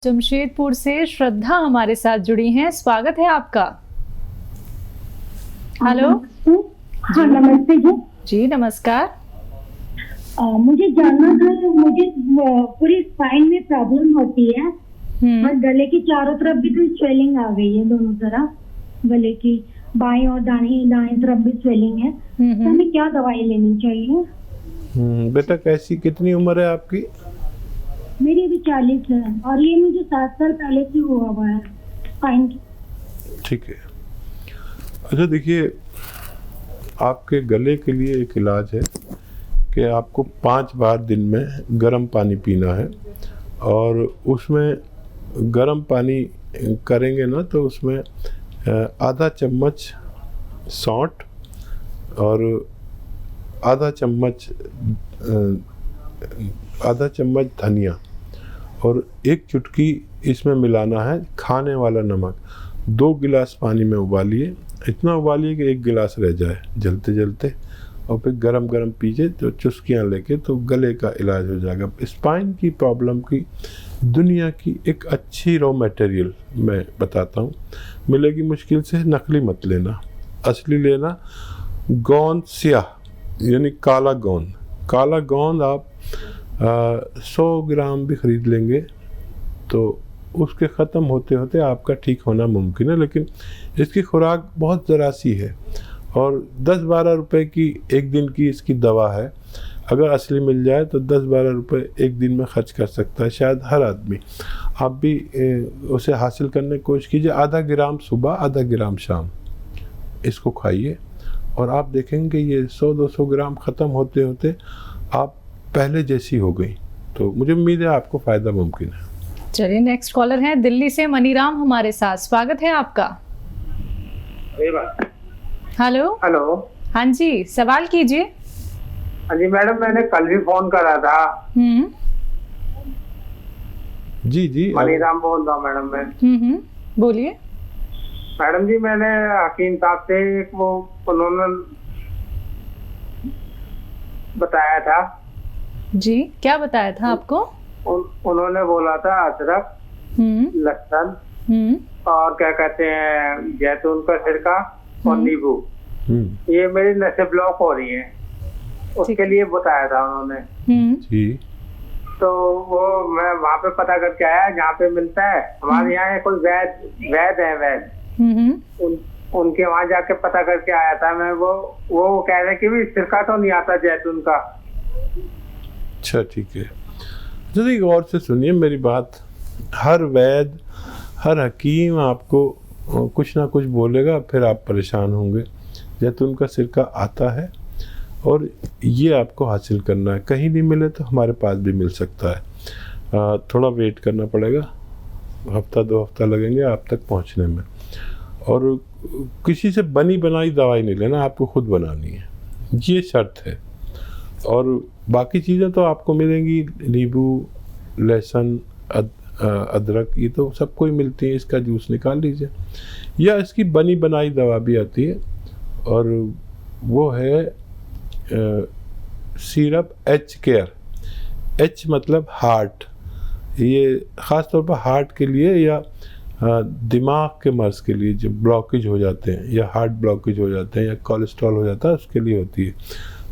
जमशेदपुर से श्रद्धा हमारे साथ जुड़ी हैं। स्वागत है आपका। हेलो। हाँ नमस्ते जी। जी नमस्कार। मुझे जानना था, मुझे पूरी स्पाइन में प्रॉब्लम होती है और गले की चारों तरफ भी तो स्वेलिंग आ गई है, दोनों तरफ गले की बाएं और दाएं तरफ भी स्वेलिंग है। तो हमें क्या दवाई लेनी चाहिए? बेटा कैसी कितनी उम्र है आपकी? मेरी अभी 40 है और ये मुझे 7 साल पहले से हुआ है स्पाइन की। ठीक है। अच्छा देखिए, आपके गले के लिए एक इलाज है कि आपको 5 बार दिन में गर्म पानी पीना है और उसमें गर्म पानी करेंगे ना तो उसमें आधा चम्मच सौंठ और आधा चम्मच धनिया और एक चुटकी इसमें मिलाना है खाने वाला नमक। 2 गिलास पानी में उबालिए, इतना उबालिए कि 1 गिलास रह जाए जलते जलते, और फिर गरम गरम पीजिए तो चुस्कियाँ लेके, तो गले का इलाज हो जाएगा। स्पाइन की प्रॉब्लम की दुनिया की एक अच्छी रॉ मटेरियल मैं बताता हूँ, मिलेगी मुश्किल से, नकली मत लेना, असली लेना। गोंद स्याह यानी काला गोंद, काला गोंद आप 100 ग्राम भी ख़रीद लेंगे तो उसके ख़त्म होते होते आपका ठीक होना मुमकिन है, लेकिन इसकी खुराक बहुत ज़रा सी है और 10-12 रुपए की एक दिन की इसकी दवा है। अगर असली मिल जाए तो 10-12 रुपए एक दिन में खर्च कर सकता है शायद हर आदमी। आप भी उसे हासिल करने की कोशिश कीजिए। आधा ग्राम सुबह, आधा ग्राम शाम इसको खाइए और आप देखेंगे ये 100-200 ग्राम ख़त्म होते होते आप पहले जैसी हो गई। तो मुझे उम्मीद है आपको फ़ायदा मुमकिन है। चलिए नेक्स्ट कॉलर हैं दिल्ली से मनीराम हमारे साथ। स्वागत है आपका। हेलो। हेलो। हाँ जी, सवाल कीजिए। हाँ जी मैडम, मैंने कल भी फोन करा था। जी जी मनीराम बोल रहा हूँ मैडम मैं। बोलिए। मैडम जी, मैंने हकीम साहब से वो उन्होंने बताया था। जी, क्या बताया था आपको? उन्होंने बोला था अदरक, लहसुन और क्या कहते हैं जैतून का सिरका और नींबू। ये मेरी नसें ब्लॉक हो रही हैं, उसके लिए बताया था उन्होंने। जी। तो वो मैं वहाँ पे पता करके आया जहाँ पे मिलता है। हमारे यहाँ कोई वैद है उनके वहाँ जाके पता करके आया था मैं। वो कह रहे कि भी सिरका तो नहीं आता जैतून का। अच्छा ठीक है। जल्दी गौर से सुनिए मेरी बात। हर वैद, हर हकीम आपको कुछ ना कुछ बोलेगा, फिर आप परेशान होंगे। जैतून का सिरका आता है और ये आपको हासिल करना है। कहीं नहीं मिले तो हमारे पास भी मिल सकता है। थोड़ा वेट करना पड़ेगा, हफ्ता 2 हफ्ता लगेंगे आप तक पहुंचने में। और किसी से बनी बनाई दवाई नहीं लेना, आपको खुद बनानी है, ये शर्त है। और बाकी चीज़ें तो आपको मिलेंगी, नींबू, लहसुन, अदरक, ये तो सबको ही मिलती है। इसका जूस निकाल लीजिए, या इसकी बनी बनाई दवा भी आती है और वो है सिरप एच केयर। एच मतलब हार्ट, ये ख़ास तौर पर हार्ट के लिए या दिमाग के मर्ज़ के लिए, जो ब्लॉकेज हो जाते हैं या हार्ट ब्लॉकेज हो जाते हैं या कोलेस्ट्रॉल हो जाता है, उसके लिए होती है।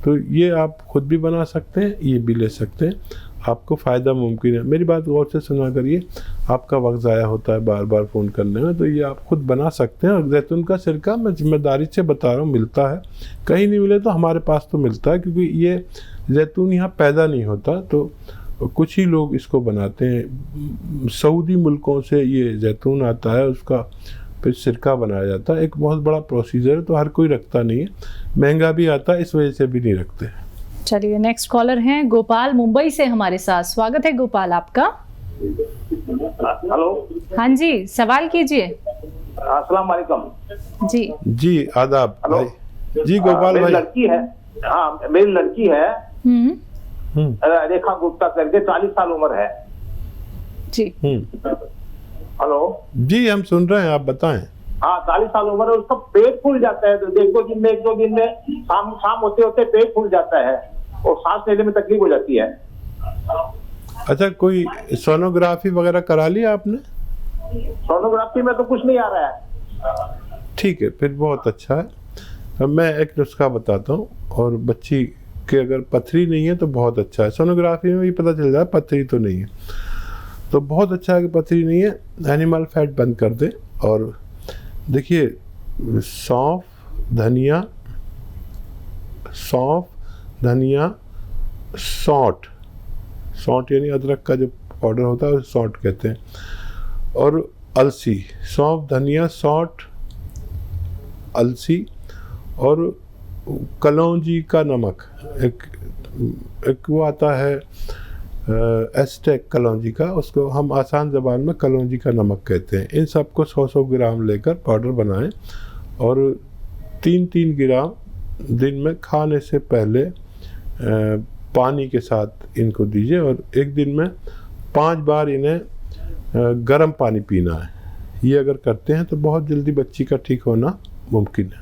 तो ये आप खुद भी बना सकते हैं, ये भी ले सकते हैं, आपको फ़ायदा मुमकिन है। मेरी बात गौर से सुना करिए, आपका वक्त ज़ाया होता है बार बार फ़ोन करने में, तो ये आप खुद बना सकते हैं। और जैतून का सिरका मैं जिम्मेदारी से बता रहा हूँ, मिलता है। कहीं नहीं मिले तो हमारे पास तो मिलता है, क्योंकि ये जैतून यहाँ पैदा नहीं होता, तो कुछ ही लोग इसको बनाते हैं। सऊदी मुल्कों से ये जैतून आता है, उसका फिर सिरका बनाया जाता है। एक बहुत बड़ा प्रोसीजर है, तो हर कोई रखता नहीं है, महंगा भी आता है, इस वजह से भी नहीं रखते। चलिए नेक्स्ट कॉलर हैं गोपाल मुंबई से हमारे साथ। स्वागत है गोपाल आपका। हेलो। हाँ जी, सवाल कीजिए। अस्सलाम वालेकुम। जी आदाब भाई। जी गोपाल भाई। लड़की है, हाँ मेरी लड़की है रेखा गुप्ता करके, 40 साल उम्र है जी। हेलो जी, हम सुन रहे हैं, आप बताएं। हाँ 40 साल उम्र है, उसका पेट फूल जाता है। तो एक दो दिन में शाम होते होते पेट फूल जाता है और सांस लेने में तकलीफ हो जाती है। अच्छा, कोई सोनोग्राफी वगैरह करा लिया आपने? सोनोग्राफी में तो कुछ नहीं आ रहा है। ठीक है, फिर बहुत अच्छा है। अब मैं एक नुस्खा बताता हूँ, और बच्ची के अगर पथरी नहीं है तो बहुत अच्छा है। सोनोग्राफी में भी पता चल जाए पथरी तो नहीं है, तो बहुत अच्छा है कि पथरी नहीं है। एनिमल फैट बंद कर दे। और देखिए, सौंफ, धनिया, सौंठ यानी अदरक का जो पाउडर होता है उसे सौंठ कहते हैं, और अलसी, सौंफ, धनिया, सौंठ, अलसी और कलौंजी का नमक। एक वो आता है एस्टेक कलौंजी का, उसको हम आसान ज़बान में कलौंजी का नमक कहते हैं। इन सबको 100-100 ग्राम लेकर पाउडर बनाएं, और 3-3 ग्राम दिन में खाने से पहले पानी के साथ इनको दीजिए, और एक दिन में 5 बार इन्हें गर्म पानी पीना है। ये अगर करते हैं तो बहुत जल्दी बच्ची का ठीक होना मुमकिन है।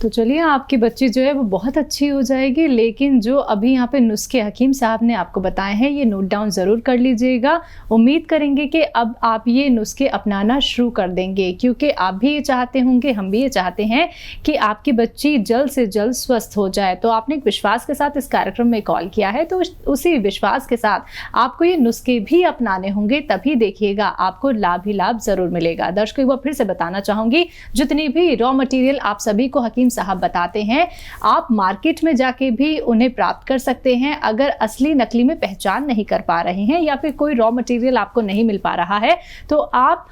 तो चलिए, आपकी बच्ची जो है वो बहुत अच्छी हो जाएगी। लेकिन जो अभी यहाँ पे नुस्खे हकीम साहब ने आपको बताए हैं, ये नोट डाउन ज़रूर कर लीजिएगा। उम्मीद करेंगे कि अब आप ये नुस्खे अपनाना शुरू कर देंगे, क्योंकि आप भी ये चाहते होंगे, हम भी ये चाहते हैं कि आपकी बच्ची जल्द से जल्द स्वस्थ हो जाए। तो आपने एक विश्वास के साथ इस कार्यक्रम में कॉल किया है, तो उसी विश्वास के साथ आपको ये नुस्खे भी अपनाने होंगे, तभी देखिएगा आपको लाभ ही लाभ ज़रूर मिलेगा। दर्शकों, एक बार फिर से बताना चाहूँगी, जितनी भी रॉ मटीरियल आप सभी को हकीम साहब बताते हैं, आप मार्केट में जाके भी उन्हें प्राप्त कर सकते हैं। अगर असली नकली में पहचान नहीं कर पा रहे हैं, या फिर कोई रॉ मटेरियल आपको नहीं मिल पा रहा है, तो आप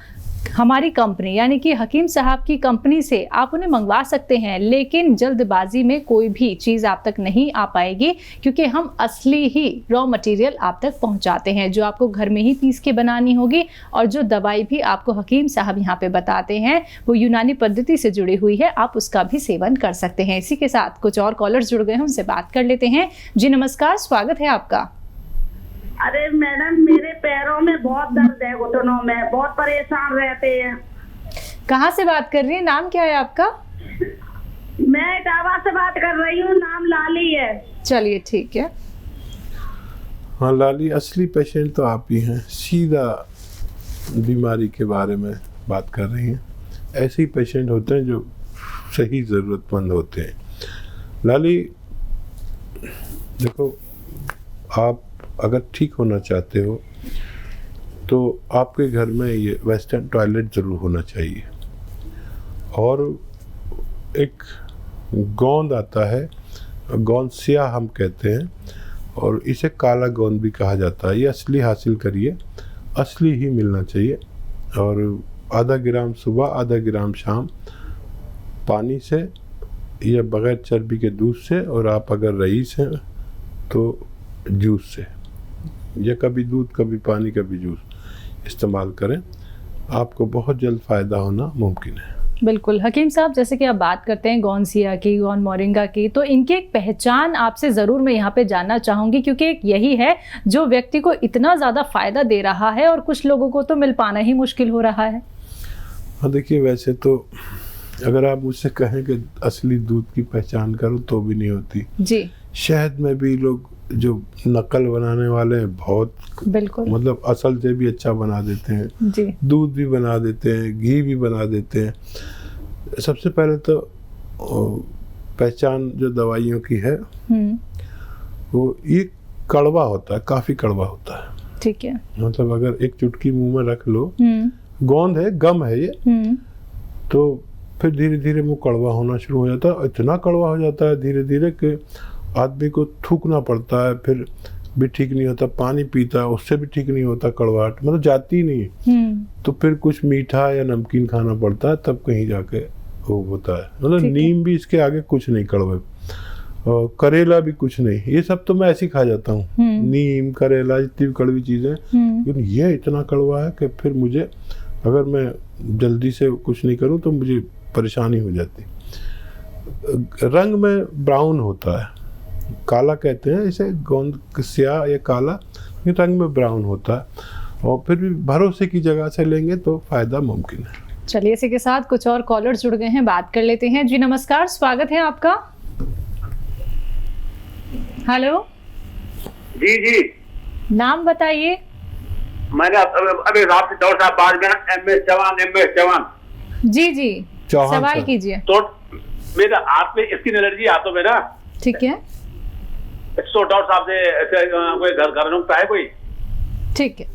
हमारी कंपनी यानी कि हकीम साहब की कंपनी से आप उन्हें मंगवा सकते हैं। लेकिन जल्दबाजी में कोई भी चीज़ आप तक नहीं आ पाएगी, क्योंकि हम असली ही रॉ मटेरियल आप तक पहुंचाते हैं, जो आपको घर में ही पीस के बनानी होगी। और जो दवाई भी आपको हकीम साहब यहाँ पे बताते हैं, वो यूनानी पद्धति से जुड़ी हुई है, आप उसका भी सेवन कर सकते हैं। इसी के साथ कुछ और कॉलर्स जुड़ गए हैं, उनसे बात कर लेते हैं। जी नमस्कार, स्वागत है आपका। अरे मैडम, मेरे पैरों में बहुत दर्द है, घुटनों में, बहुत परेशान रहते हैं। कहाँ से बात कर रही है? नाम क्या है आपका? मैं इटावा से बात कर रही हूँ, नाम लाली है। चलिए ठीक है। हाँ लाली, असली पेशेंट तो आप ही हैं, सीधा बीमारी के बारे में बात कर रही हैं। ऐसे ही पेशेंट होते हैं जो सही ज़रूरतमंद होते हैं। लाली देखो, आप अगर ठीक होना चाहते हो तो आपके घर में ये वेस्टर्न टॉयलेट ज़रूर होना चाहिए। और एक गोंद आता है, गोंद स्याह हम कहते हैं, और इसे काला गोंद भी कहा जाता है। ये असली हासिल करिए, असली ही मिलना चाहिए। और आधा ग्राम सुबह, आधा ग्राम शाम, पानी से या बग़ैर चर्बी के दूध से, और आप अगर रईस हैं तो जूस से, या कभी दूध, कभी पानी, कभी जूस इस्तेमाल करें। आपको बहुत जल्द फ़ायदा होना मुमकिन है। बिल्कुल हकीम साहब, जैसे कि आप बात करते हैं गोंसिया की, गोन मोरिंगा की, तो इनकी एक पहचान आपसे ज़रूर मैं यहाँ पे जानना चाहूँगी, क्योंकि एक यही है जो व्यक्ति को इतना ज़्यादा फ़ायदा दे रहा है, और कुछ लोगों को तो मिल पाना ही मुश्किल हो रहा है। हाँ देखिए, वैसे तो अगर आप मुझसे कहें कि असली दूध की पहचान करो तो भी नहीं होती जी। शहद में भी लोग जो नकल बनाने वाले हैं, बहुत बिल्कुल, मतलब असल से भी अच्छा बना देते हैं जी। दूध भी बना देते हैं, घी भी बना देते हैं। सबसे पहले तो पहचान जो दवाइयों की है वो ये कड़वा होता है, काफ़ी कड़वा होता है। ठीक है। मतलब अगर एक चुटकी मुंह में रख लो, गोंद है, गम है ये, तो फिर धीरे धीरे मुंह कड़वा होना शुरू हो जाता है। इतना कड़वा हो जाता है धीरे धीरे कि आदमी को थूकना पड़ता है, फिर भी ठीक नहीं होता। पानी पीता है, उससे भी ठीक नहीं होता, कड़वाहट मतलब जाती नहीं। तो फिर कुछ मीठा या नमकीन खाना पड़ता है, तब कहीं जाके वो होता है। मतलब नीम भी इसके आगे कुछ नहीं कड़वे, और करेला भी कुछ नहीं। ये सब तो मैं ऐसे ही खा जाता हूँ, नीम, करेला, जितनी भी कड़वी चीज़ें, लेकिन ये इतना कड़वा है कि फिर मुझे, अगर मैं जल्दी से कुछ नहीं करूँ तो मुझे परेशानी हो जाती। रंग में ब्राउन होता है, काला कहते हैं इसे, गोंद स्याह या काला, ये रंग में ब्राउन होता है। और फिर भी भरोसे की जगह से लेंगे तो फ़ायदा मुमकिन है। चलिए, इसी के साथ कुछ और कॉलर्स जुड़ गए हैं, बात कर लेते हैं। जी नमस्कार, स्वागत है आपका। हेलो जी जी, नाम बताइए। मैंने अभी रात से डॉक्टर साहब बाद में एमएस चौहान जी चौहान सवाल साहब। कीजिए। तो मेरा हाथ में स्किन एलर्जी हाथों में ना, ठीक है, तो डॉक्टर साहब से ऐसे कोई घर नुस्खा है कोई? ठीक है।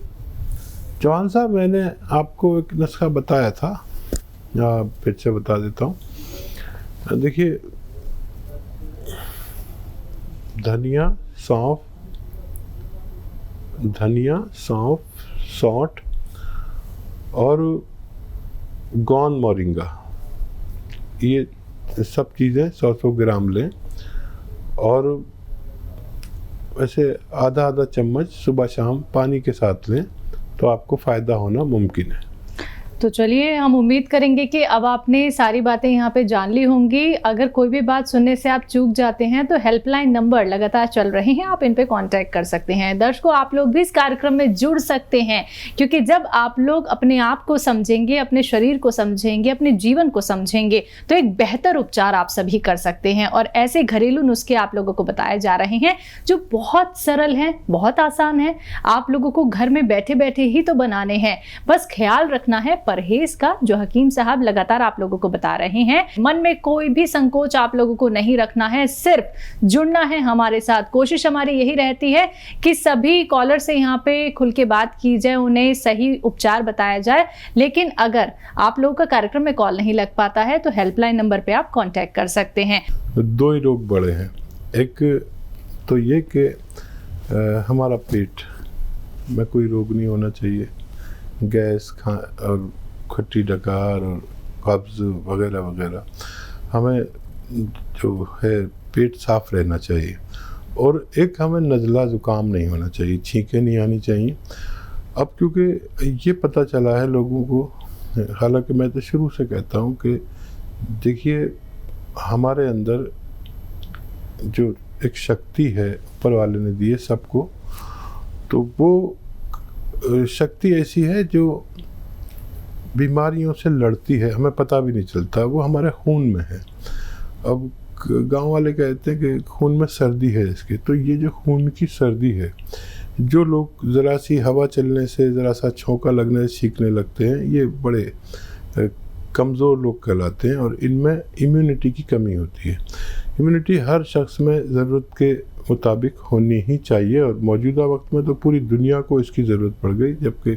चौहान साहब, मैंने आपको एक नुस्खा बताया था, फिर से बता देता हूँ। देखिए, धनिया, सौंफ, सौंठ और गौन मोरिंगा, ये सब चीज़ें 100 ग्राम लें और वैसे आधा चम्मच सुबह शाम पानी के साथ लें तो आपको फ़ायदा होना मुमकिन है। तो चलिए, हम उम्मीद करेंगे कि अब आपने सारी बातें यहाँ पे जान ली होंगी। अगर कोई भी बात सुनने से आप चूक जाते हैं तो हेल्पलाइन नंबर लगातार चल रहे हैं, आप इन पे कांटेक्ट कर सकते हैं। दर्शकों, आप लोग भी इस कार्यक्रम में जुड़ सकते हैं, क्योंकि जब आप लोग अपने आप को समझेंगे, अपने शरीर को समझेंगे, अपने जीवन को समझेंगे, तो एक बेहतर उपचार आप सभी कर सकते हैं। और ऐसे घरेलू नुस्खे आप लोगों को बताए जा रहे हैं जो बहुत सरल हैं, बहुत आसान है, आप लोगों को घर में बैठे बैठे ही तो बनाने हैं। बस ख्याल रखना है परहेज का, जो हकीम साहब लगातार आप लोगों को बता रहे हैं। मन में कोई भी संकोच आप लोगों को नहीं रखना है, सिर्फ जुड़ना है हमारे साथ। कोशिश हमारी यही रहती है कि सभी कॉलर से यहाँ पे खुल के बात की जाए, उन्हें सही उपचार बताया जाए। लेकिन अगर आप लोगों का कार्यक्रम में कॉल नहीं लग पाता है तो हेल्पलाइन नंबर पे आप कांटेक्ट कर सकते हैं। दो ही रोग बड़े हैं, एक तो ये कि हमारा पेट में कोई रोग नहीं होना चाहिए, गैस और खट्टी डकार और कब्ज वगैरह वगैरह, हमें जो है पेट साफ रहना चाहिए। और एक हमें नज़ला ज़ुकाम नहीं होना चाहिए, छींकें नहीं आनी चाहिए। अब क्योंकि ये पता चला है लोगों को, हालांकि मैं तो शुरू से कहता हूँ कि देखिए, हमारे अंदर जो एक शक्ति है ऊपर वाले ने दी है सबको, तो वो शक्ति ऐसी है जो बीमारियों से लड़ती है, हमें पता भी नहीं चलता, वो हमारे खून में है। अब गांव वाले कहते हैं कि खून में सर्दी है इसके, तो ये जो खून की सर्दी है, जो लोग ज़रा सी हवा चलने से, ज़रा सा छौंका लगने से छींकने लगते हैं, ये बड़े कमज़ोर लोग कहलाते हैं और इनमें इम्यूनिटी की कमी होती है। इम्यूनिटी हर शख्स में ज़रूरत के मुताबिक होनी ही चाहिए और मौजूदा वक्त में तो पूरी दुनिया को इसकी ज़रूरत पड़ गई, जबकि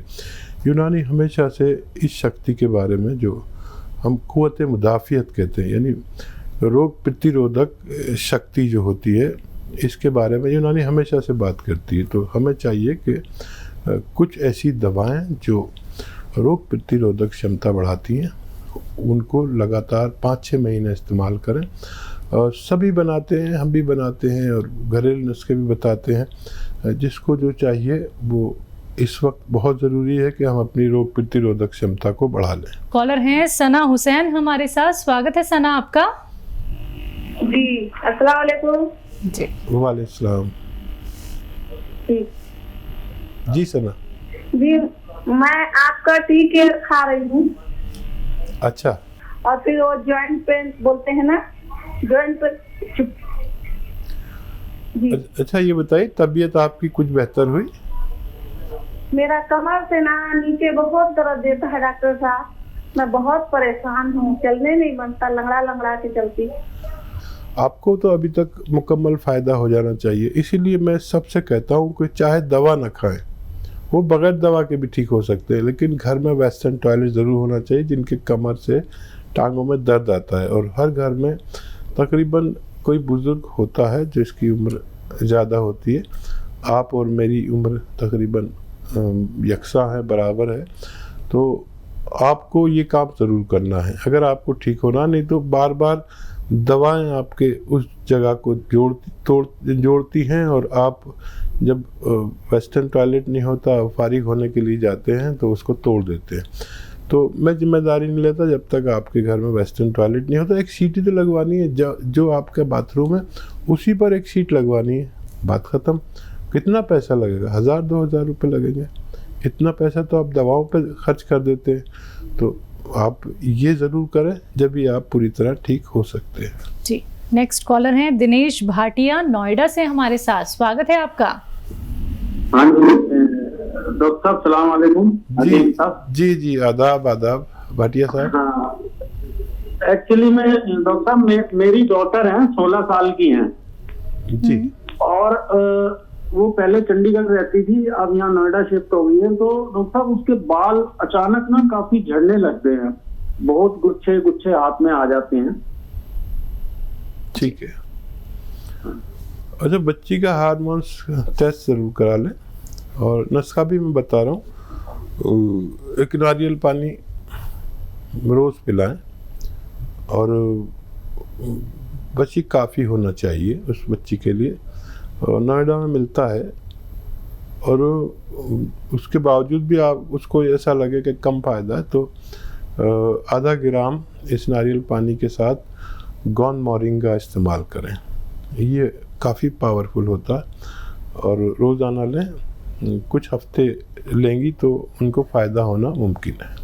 यूनानी हमेशा से इस शक्ति के बारे में, जो हम क़ुव्वत मुदाफ़ियत कहते हैं, यानी रोग प्रतिरोधक शक्ति जो होती है, इसके बारे में यूनानी हमेशा से बात करती है। तो हमें चाहिए कि कुछ ऐसी दवाएं जो रोग प्रतिरोधक क्षमता बढ़ाती हैं, उनको लगातार 5-6 महीने इस्तेमाल करें। और सभी बनाते हैं, हम भी बनाते हैं और घरेलू नुस्खे भी बताते हैं। जिसको जो चाहिए वो, इस वक्त बहुत ज़रूरी है कि हम अपनी रोग प्रतिरोधक क्षमता को बढ़ा लें। कॉलर हैं सना हुसैन हमारे साथ, स्वागत है सना आपका। जी, अस्सलाम वालेकुम। जी, वालेकुम सलाम। जी सना जी, मैं आपका टी केयर खा रही हूँ। अच्छा। और फिर वो जॉइंट पेन बोलते हैं ना, जॉइंट पेन। जी, अच्छा, ये बताइए, तबीयत आपकी कुछ बेहतर हुई? मेरा कमर से ना नीचे बहुत दर्द देता है डॉक्टर साहब, मैं बहुत परेशान हूँ, चलने नहीं बनता, लंगड़ा लंगड़ा के चलती। आपको तो अभी तक मुकम्मल फ़ायदा हो जाना चाहिए, इसीलिए मैं सबसे कहता हूँ कि चाहे दवा न खाएं, वो बगैर दवा के भी ठीक हो सकते हैं, लेकिन घर में वेस्टर्न टॉयलेट ज़रूर होना चाहिए जिनके कमर से टांगों में दर्द आता है। और हर घर में तकरीबन कोई बुज़ुर्ग होता है जिसकी उम्र ज़्यादा होती है। आप और मेरी उम्र तकरीबन यकसा है, बराबर है, तो आपको ये काम ज़रूर करना है अगर आपको ठीक होना। नहीं तो बार बार दवाएं आपके उस जगह को जोड़ती हैं और आप जब वेस्टर्न टॉयलेट नहीं होता, फारिग होने के लिए जाते हैं, तो उसको तोड़ देते हैं। तो मैं जिम्मेदारी नहीं लेता जब तक आपके घर में वेस्टर्न टॉयलेट नहीं होता। एक सीट ही तो लगवानी है, जो आपका बाथरूम है उसी पर एक सीट लगवानी है, बात ख़त्म। कितना पैसा लगेगा? 1000-2000 रुपये लगेंगे। इतना पैसा तो आप दवाओं पे खर्च कर देते हैं। तो आप ये ज़रूर करें जब भी आप पूरी तरह ठीक हो सकते हैं। जी, नेक्स्ट कॉलर हैं दिनेश भाटिया नोएडा से हमारे साथ, स्वागत है आपका। हाँ जी, डॉक्टर साहब सलाम वालेकुम। जी अजीम साहब। जी आदाब आदाब भाटिया साहब। हाँ, एक्चुअली मैं डॉक्टर साहब मेरी डॉटर है 16 साल की हैं जी। और वो पहले चंडीगढ़ रहती थी, अब यहाँ नोएडा शिफ्ट हो गई है। तो डॉक्टर साहब उसके बाल अचानक ना काफी झड़ने लगते हैं, बहुत गुच्छे गुच्छे हाथ में आ जाते हैं। ठीक है, अच्छा बच्ची का हार्मोन्स टेस्ट जरूर करा लें, और नुस्खा भी मैं बता रहा हूँ। एक नारियल पानी रोज़ पिलाएं, और बच्ची काफ़ी होना चाहिए उस बच्ची के लिए, और नोएडा में मिलता है। और उसके बावजूद भी आप उसको ऐसा लगे कि कम फ़ायदा है तो आधा ग्राम इस नारियल पानी के साथ गौन मोरिंगा इस्तेमाल करें, ये काफ़ी पावरफुल होता है। और रोज़ाना लें, कुछ हफ्ते लेंगी तो उनको फ़ायदा होना मुमकिन है।